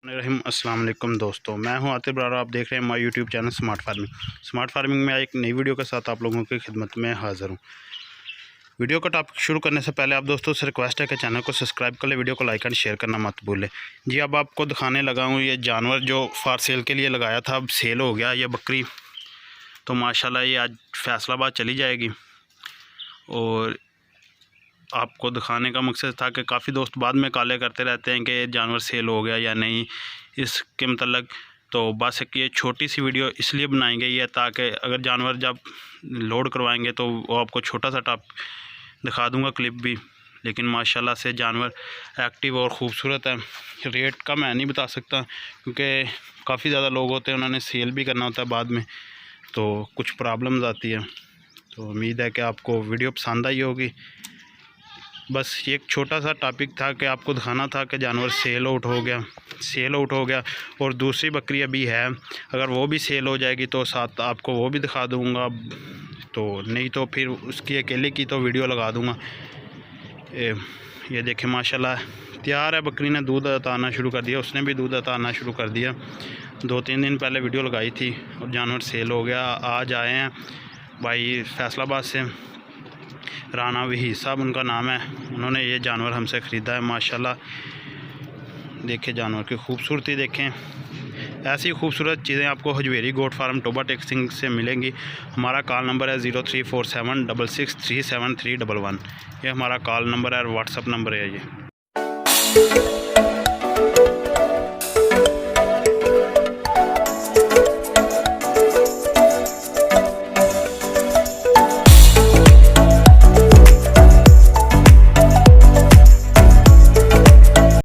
रहीम अस्सलाम वालेकुम दोस्तों, मैं हूं आतिफ बरार। आप देख रहे हैं my YouTube channel smart farming में एक नई वीडियो के साथ आप लोगों की खिदमत में हाज़िर हूं। वीडियो का टॉपिक शुरू करने से पहले आप दोस्तों से रिक्वेस्ट है कि चैनल को सब्सक्राइब कर ले, वीडियो को लाइक एंड शेयर करना मत भूलें। जी, अब आपको दिखाने लगा हूँ ये जानवर जो फॉर सेल के लिए लगाया था, अब सेल हो गया। ये बकरी तो माशाल्लाह ये आज फैसलाबाद चली जाएगी। और आपको दिखाने का मकसद था कि काफ़ी दोस्त बाद में कॉलें करते रहते हैं कि जानवर सेल हो गया या नहीं इसके मतलब। तो बस ये छोटी सी वीडियो इसलिए बनाई गई है ताकि अगर जानवर जब लोड करवाएंगे तो वो आपको छोटा सा टॉप दिखा दूंगा, क्लिप भी। लेकिन माशाल्लाह से जानवर एक्टिव और ख़ूबसूरत है। रेट का मैं नहीं बता सकता क्योंकि काफ़ी ज़्यादा लोग होते हैं, उन्होंने सेल भी करना होता है बाद में, तो कुछ प्रॉब्लम्स आती है। तो उम्मीद है कि आपको वीडियो पसंद आई होगी। बस ये एक छोटा सा टॉपिक था कि आपको दिखाना था कि जानवर सेल आउट हो गया। और दूसरी बकरी अभी है, अगर वो भी सेल हो जाएगी तो साथ आपको वो भी दिखा दूंगा। तो नहीं तो फिर उसकी अकेले की तो वीडियो लगा दूंगा। ये देखें माशाल्लाह तैयार है, बकरी ने दूध अताना शुरू कर दिया, उसने भी दूध अताना शुरू कर दिया। 2-3 दिन पहले वीडियो लगाई थी और जानवर सेल हो गया। आज आए हैं भाई फैसलाबाद से, राना वही साहब उनका नाम है, उन्होंने ये जानवर हमसे ख़रीदा है। माशाल्लाह देखें जानवर की खूबसूरती देखें। ऐसी खूबसूरत चीज़ें आपको हजवेरी गोट फार्म टोबा टेक्सिंग से मिलेंगी। हमारा कॉल नंबर है 0347663731। ये हमारा कॉल नंबर है और व्हाट्सअप नंबर है ये।